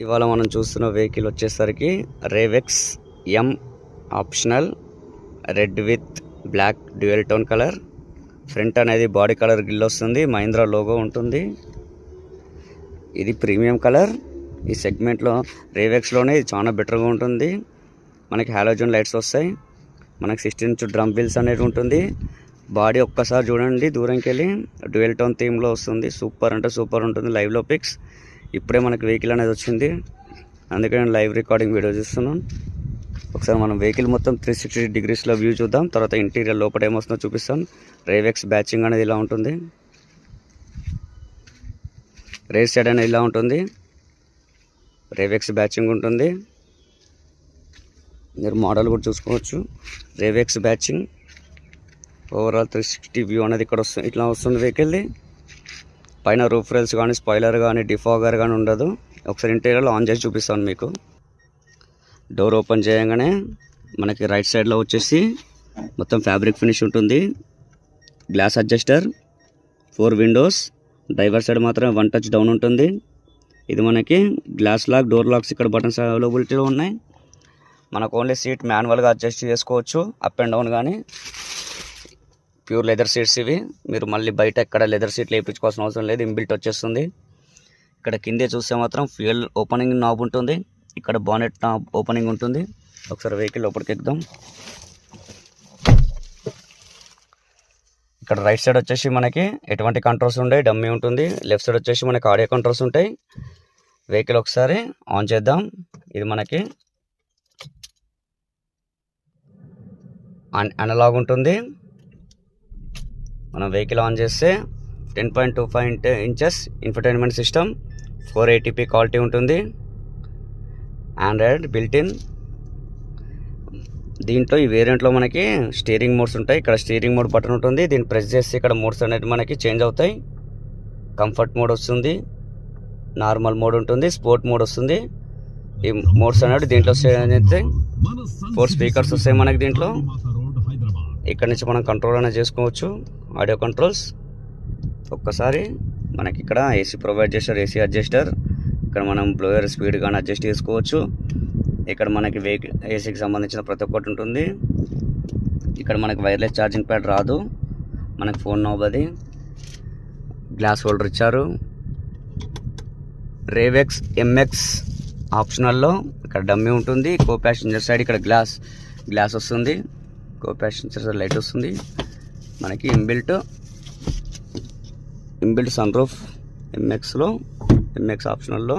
ఇవాళ మనం చూస్తున్న వెహికల్ వచ్చేసరికి RevX M optional red with black dual tone colour. Front అనేది బాడీ కలర్ గ్రిల్ వస్తుంది, మహీంద్రా లోగో ఉంటుంది. ఇది ప్రీమియం కలర్. ఈ సెగ్మెంట్లో రేవెక్స్లోనే ఇది చాలా బెటర్గా ఉంటుంది. మనకి హాలోజన్ లైట్స్ వస్తాయి, మనకి 16 ఇంచ్ డ్రమ్ వీల్స్ అనేది ఉంటుంది. బాడీ ఒక్కసారి చూడండి దూరంకి వెళ్ళి, డ్యూయల్ టోన్ థీమ్లో వస్తుంది. సూపర్ అంటే సూపర్ ఉంటుంది. లైవ్లో పిక్స్ ఇప్పుడే మనకి వెహికల్ అనేది వచ్చింది, అందుకే నేను లైవ్ రికార్డింగ్ వీడియో చూస్తున్నాను. ఒకసారి మనం వెహికల్ మొత్తం 360 డిగ్రీస్లో వ్యూ చూద్దాం. తర్వాత ఇంటీరియర్ లోపల ఏమొస్తుందో చూపిస్తాను. రేవెక్స్ బ్యాచింగ్ అనేది ఇలా ఉంటుంది, రేస్ సైడ్ అనేది ఇలా ఉంటుంది. రేవెక్స్ బ్యాచింగ్ ఉంటుంది, మీరు మోడల్ కూడా చూసుకోవచ్చు. రేవెక్స్ బ్యాచింగ్ ఓవరాల్ 360 వ్యూ అనేది ఇక్కడ వస్తుంది, ఇట్లా వస్తుంది వెహికల్ది. పైన రూఫ్ రైల్స్ కానీ, స్పాయిలర్ కానీ, డిఫాగర్ కానీ ఉండదు. ఒకసారి ఇంటీరియర్లో ఆన్ చేసి చూపిస్తాను మీకు. డోర్ ఓపెన్ చేయగానే మనకి రైట్ సైడ్లో వచ్చేసి మొత్తం ఫ్యాబ్రిక్ ఫినిష్ ఉంటుంది. Glass adjuster, 4 Windows. Driver side మాత్రం 1 టచ్ డౌన్ ఉంటుంది. ఇది మనకి గ్లాస్ లాక్, డోర్ లాక్స్ ఇక్కడ బటన్స్ అవైలబిలిటీలో ఉన్నాయి. మనకు ఓన్లీ సీట్ మాన్యువల్గా అడ్జస్ట్ చేసుకోవచ్చు, అప్ అండ్ డౌన్. కానీ ప్యూర్ లెదర్ సీట్స్ ఇవి. మీరు మళ్ళీ బయట ఎక్కడ లెదర్ సీట్లు వేయించుకోవాల్సిన అవసరం లేదు, ఇన్బిల్ట్ వచ్చేస్తుంది. ఇక్కడ కిందే చూస్తే మాత్రం ఫ్యూయల్ ఓపెనింగ్ నాబ్ ఉంటుంది, ఇక్కడ బానెట్ నాబ్ ఓపెనింగ్ ఉంటుంది. ఒకసారి వెహికల్ లోపలికి ఎక్కుదాం. ఇక్కడ రైట్ సైడ్ వచ్చేసి మనకి ఎటువంటి కంట్రోల్స్ ఉంటాయి, డమ్మీ ఉంటుంది. లెఫ్ట్ సైడ్ వచ్చేసి మనకి ఆడియో కంట్రోల్స్ ఉంటాయి. వెహికల్ ఒకసారి ఆన్ చేద్దాం. ఇది మనకి అనలాగ్ ఉంటుంది. మనం వెహికల్ ఆన్ చేస్తే 10.25 inches infotainment system, 480p quality ఉంటుంది. Android built in. దీంట్లో ఈ వేరియంట్లో మనకి స్టీరింగ్ మోడ్స్ ఉంటాయి. ఇక్కడ స్టీరింగ్ మోడ్ బటన్ ఉంటుంది, దీన్ని ప్రెస్ చేస్తే ఇక్కడ మోడ్స్ అనేది మనకి చేంజ్ అవుతాయి. కంఫర్ట్ మోడ్ వస్తుంది, నార్మల్ మోడ్ ఉంటుంది, స్పోర్ట్ మోడ్ వస్తుంది. ఈ మోడ్స్ అనేది దీంట్లో అయితే 4 స్పీకర్స్ వస్తాయి మనకి దీంట్లో. ఇక్కడ నుంచి మనం కంట్రోల్ అనేది చేసుకోవచ్చు, ఆడియో కంట్రోల్స్. ఒక్కసారి మనకి ఇక్కడ ఏసీ ప్రొవైడ్ చేస్తారు, ఏసీ అడ్జస్టర్. ఇక్కడ మనం బ్లోయర్ స్పీడ్ కానీ అడ్జస్ట్ చేసుకోవచ్చు. ఇక్కడ మనకి వెహికల్ ఏసీకి సంబంధించిన ప్రతి ఒక్కటి ఉంటుంది. ఇక్కడ మనకి వైర్లెస్ ఛార్జింగ్ ప్యాడ్ రాదు, మనకి ఫోన్ నవ్వది. గ్లాస్ హోల్డర్ ఇచ్చారు. రేవెక్స్ ఎంఎక్స్ ఆప్షనల్లో ఇక్కడ డమ్మీ ఉంటుంది. కో ప్యాసింజర్ సైడ్ ఇక్కడ గ్లాస్ వస్తుంది, కో ప్యాసింజర్ సైడ్ లైట్ వస్తుంది. మనకి ఇన్బిల్ట్ సన్ రూఫ్ ఎంఎక్స్ ఆప్షనల్లో.